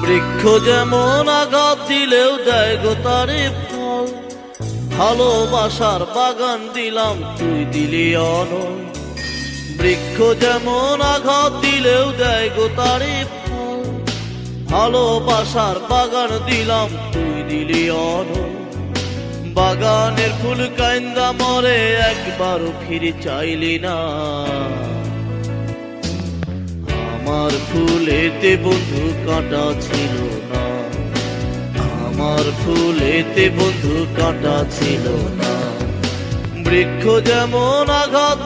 বৃক্ষ যেমন আঘাত দিলেও দেয় গো তারে ফল, ভালোবাসার বাগান দিলাম তুই দিলি অনল। বৃক্ষ যেমন আঘাত দিলেও দেয় গো তারে ফল, ভালোবাসার বাগান দিলাম তুই দিলি অনল। বাগানের ফুল কাইন্দা মরে একবারও ফিরে চাইলি না, আমার ফুলেতে বন্ধু কাঁটা ছিল না, আমার ফুলেতে বন্ধু কাঁটা ছিল না। বৃক্ষ যেমন আঘাত